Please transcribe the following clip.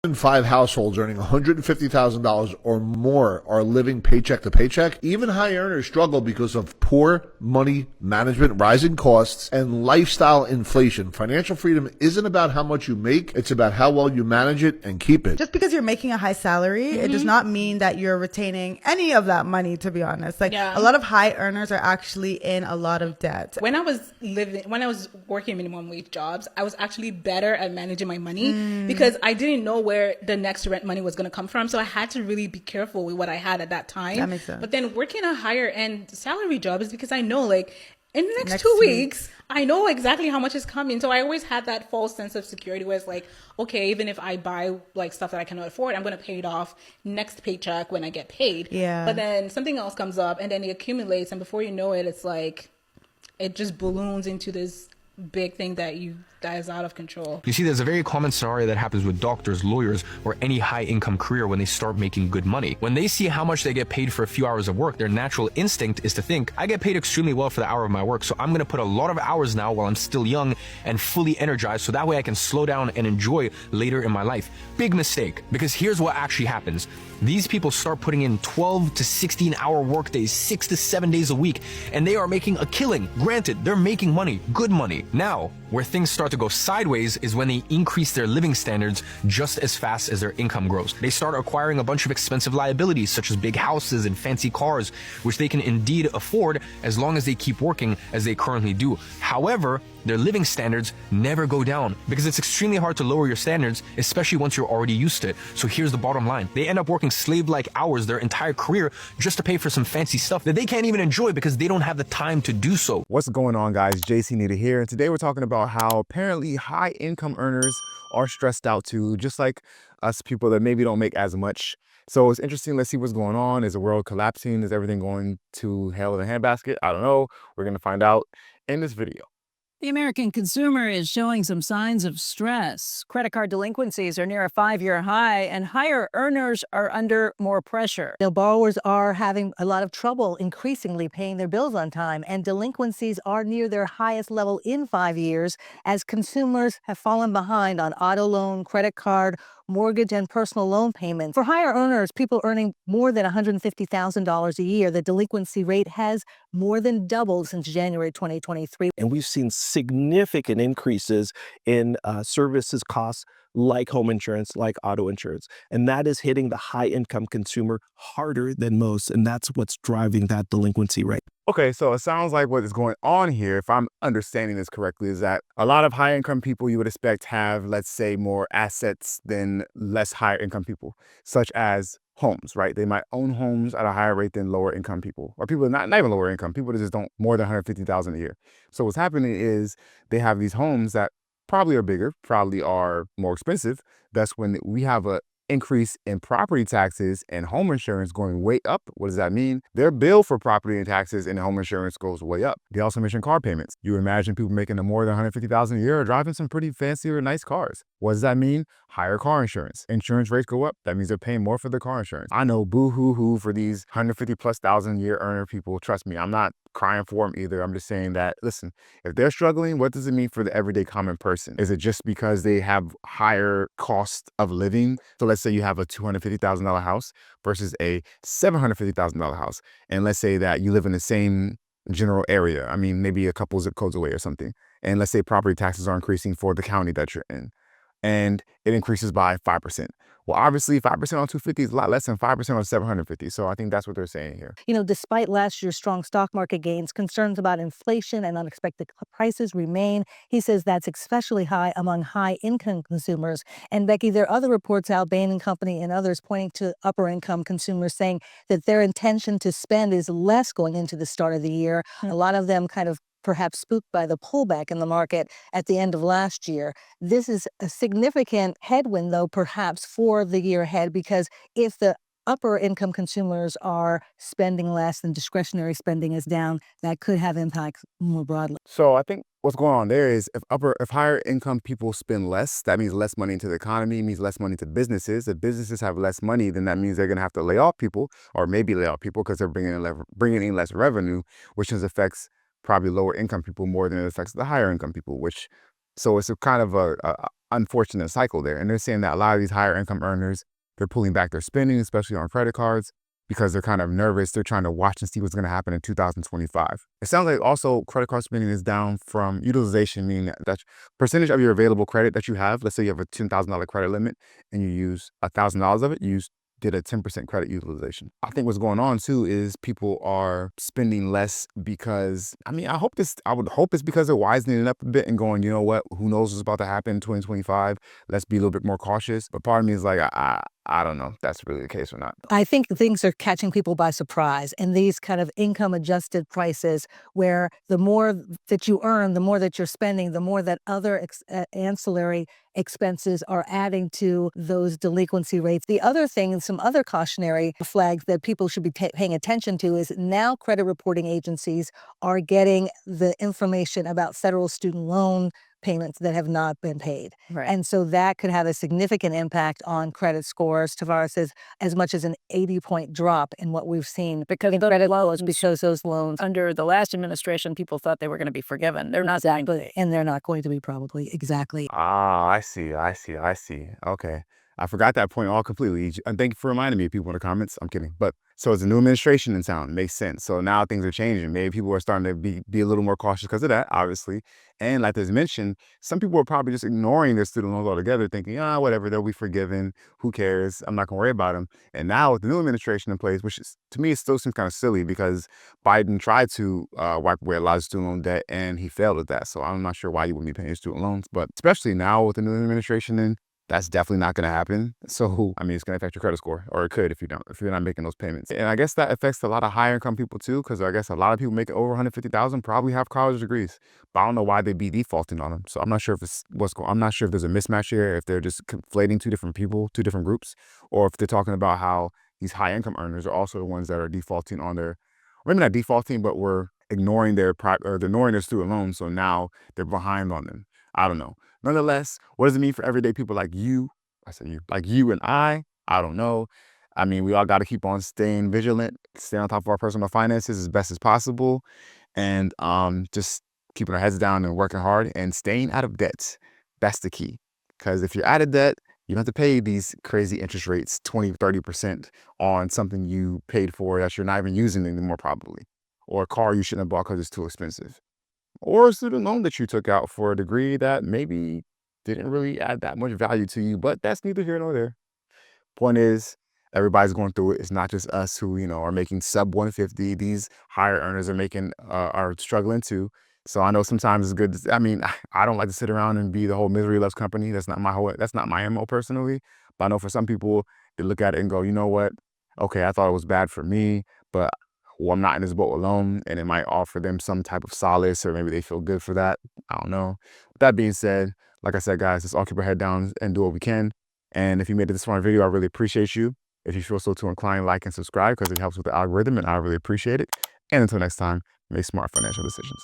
In 5 households earning $150,000 or more are living paycheck to paycheck. Even high earners struggle because of poor money management, rising costs, and lifestyle inflation. Financial freedom isn't about how much you make, it's about how well you manage it and keep it. Just because you're making a high salary, it does not mean that you're retaining any of that money, to be honest. Like a lot of high earners are actually in a lot of debt. When I was working minimum wage jobs, I was actually better at managing my money because I didn't know where the next rent money was going to come from. So I had to really be careful with what I had at that time. That makes sense. But then working a higher end salary job is because I know, like, in the next 2 weeks, I know exactly how much is coming. So I always had that false sense of security where it's like, okay, even if I buy like stuff that I cannot afford, I'm going to pay it off next paycheck when I get paid. Yeah. But then something else comes up and then it accumulates. And before you know it, it's like, it just balloons into this big thing that is out of control. You see, there's a very common scenario that happens with doctors, lawyers, or any high-income career when they start making good money. When they see how much they get paid for a few hours of work, their natural instinct is to think, I get paid extremely well for the hour of my work, so I'm going to put a lot of hours now while I'm still young and fully energized, so that way I can slow down and enjoy later in my life. Big mistake, because here's what actually happens. These people start putting in 12 to 16-hour work days, 6 to 7 days a week, and they are making a killing. Granted, they're making money, good money. Now, where things start to go sideways is when they increase their living standards just as fast as their income grows. They start acquiring a bunch of expensive liabilities such as big houses and fancy cars, which they can indeed afford as long as they keep working as they currently do. However, their living standards never go down because it's extremely hard to lower your standards, especially once you're already used to it. So here's the bottom line. They end up working slave-like hours their entire career just to pay for some fancy stuff that they can't even enjoy because they don't have the time to do so. What's going on, guys? JC Nita here, and today we're talking about how apparently high income earners are stressed out too, just like us people that maybe don't make as much. So it's interesting. Let's see what's going on. Is the world collapsing? Is everything going to hell in a handbasket? I don't know. We're going to find out in this video. The American consumer is showing some signs of stress. Credit card delinquencies are near a 5-year high, and higher earners are under more pressure. The borrowers are having a lot of trouble increasingly paying their bills on time, and delinquencies are near their highest level in 5 years as consumers have fallen behind on auto loan, credit card, mortgage, and personal loan payments. For higher earners, people earning more than $150,000 a year, the delinquency rate has more than doubled since January 2023. And we've seen significant increases in services costs like home insurance, like auto insurance. And that is hitting the high income consumer harder than most. And that's what's driving that delinquency rate. Okay, so it sounds like what is going on here, if I'm understanding this correctly, is that a lot of high income people you would expect have, let's say, more assets than less higher income people, such as homes, right? They might own homes at a higher rate than lower income people, or people not even lower income, people that just don't more than 150,000 a year. So what's happening is they have these homes that probably are bigger, probably are more expensive. That's when we have a increase in property taxes and home insurance going way up. What does that mean? Their bill for property and taxes and home insurance goes way up. They also mentioned car payments. You imagine people making more than 150,000 a year are driving some pretty fancy or nice cars. What does that mean? Higher car insurance. Insurance rates go up. That means they're paying more for their car insurance. I know boo-hoo-hoo for these 150,000+ a year earner people. Trust me, I'm not crying for them either. I'm just saying that, listen, if they're struggling, what does it mean for the everyday common person? Is it just because they have higher cost of living? So let's say you have a $250,000 house versus a $750,000 house. And let's say that you live in the same general area. I mean, maybe a couple zip codes away or something. And let's say property taxes are increasing for the county that you're in, and it increases by 5%. Well, obviously 5% on 250 is a lot less than 5% on 750. So I think that's what they're saying here. You know, despite last year's strong stock market gains, concerns about inflation and unexpected prices remain. He says that's especially high among high-income consumers. And Becky, there are other reports out, Bain & Company and others, pointing to upper-income consumers saying that their intention to spend is less going into the start of the year. A lot of them kind of perhaps spooked by the pullback in the market at the end of last year. This is a significant headwind, though, perhaps for the year ahead, because if the upper income consumers are spending less and discretionary spending is down, that could have impacts more broadly. So I think what's going on there is if higher income people spend less, that means less money into the economy, means less money to businesses. If businesses have less money, then that means they're going to have to lay off people, or maybe lay off people because they're bringing in less revenue, which affects probably lower income people more than it affects the higher income people, so it's a kind of unfortunate cycle there. And they're saying that a lot of these higher income earners, they're pulling back their spending, especially on credit cards, because they're kind of nervous. They're trying to watch and see what's going to happen in 2025. It sounds like also credit card spending is down from utilization, meaning that percentage of your available credit that you have. Let's say you have a $10,000 credit limit and you use $1,000 of it, did a 10% credit utilization. I think what's going on too is people are spending less because, I would hope it's because they're wisening it up a bit and going, you know what, who knows what's about to happen in 2025. Let's be a little bit more cautious. But part of me is like, I don't know if that's really the case or not. I think things are catching people by surprise, and these kind of income adjusted prices where the more that you earn, the more that you're spending, the more that other ancillary expenses are adding to those delinquency rates. The other thing, and some other cautionary flags that people should be paying attention to, is now credit reporting agencies are getting the information about federal student loan payments that have not been paid. Right. And so that could have a significant impact on credit scores. Tavares says as much as an 80-point drop in what we've seen Because in those credit loans, because those loans under the last administration, people thought they were going to be forgiven. They're not. exactly, and they're not going to be probably exactly. Ah, I see. Okay. I forgot that point all completely. And thank you for reminding me, people in the comments. I'm kidding. But so it's a new administration in town. Makes sense. So now things are changing. Maybe people are starting to be a little more cautious because of that, obviously. And like there's mentioned, some people are probably just ignoring their student loans altogether, thinking, whatever, they'll be forgiven. Who cares? I'm not going to worry about them. And now with the new administration in place, which is, to me, it still seems kind of silly because Biden tried to wipe away a lot of student loan debt and he failed at that. So I'm not sure why you wouldn't be paying student loans. But especially now with the new administration in, that's definitely not going to happen. So, it's going to affect your credit score, or it could if you're not making those payments. And I guess that affects a lot of higher income people too, because I guess a lot of people making over 150,000 probably have college degrees, but I don't know why they'd be defaulting on them. So I'm not sure if I'm not sure if there's a mismatch here, if they're just conflating two different people, two different groups, or if they're talking about how these high income earners are also the ones that are defaulting on their, maybe not defaulting, but we're ignoring their student loans. So now they're behind on them. I don't know. Nonetheless, what does it mean for everyday people like you? I said you, like you and I don't know. We all got to keep on staying vigilant, stay on top of our personal finances as best as possible, and just keeping our heads down and working hard and staying out of debt. That's the key. Because if you're out of debt, you don't have to pay these crazy interest rates, 20, 30% on something you paid for that you're not even using anymore probably, or a car you shouldn't have bought because it's too expensive, or a student loan that you took out for a degree that maybe didn't really add that much value to you, but that's neither here nor there. Point is, everybody's going through it. It's not just us who, are making sub 150. These higher earners are struggling too. So I know sometimes it's good. I don't like to sit around and be the whole misery loves company. That's not my MO personally. But I know for some people, they look at it and go, you know what? Okay, I thought it was bad for me, but I'm not in this boat alone, and it might offer them some type of solace, or maybe they feel good for that. I don't know. With that being said, like I said, guys, let's all keep our head down and do what we can. And if you made it this far in the video, I really appreciate you. If you feel so too inclined, like and subscribe because it helps with the algorithm, and I really appreciate it. And until next time, make smart financial decisions.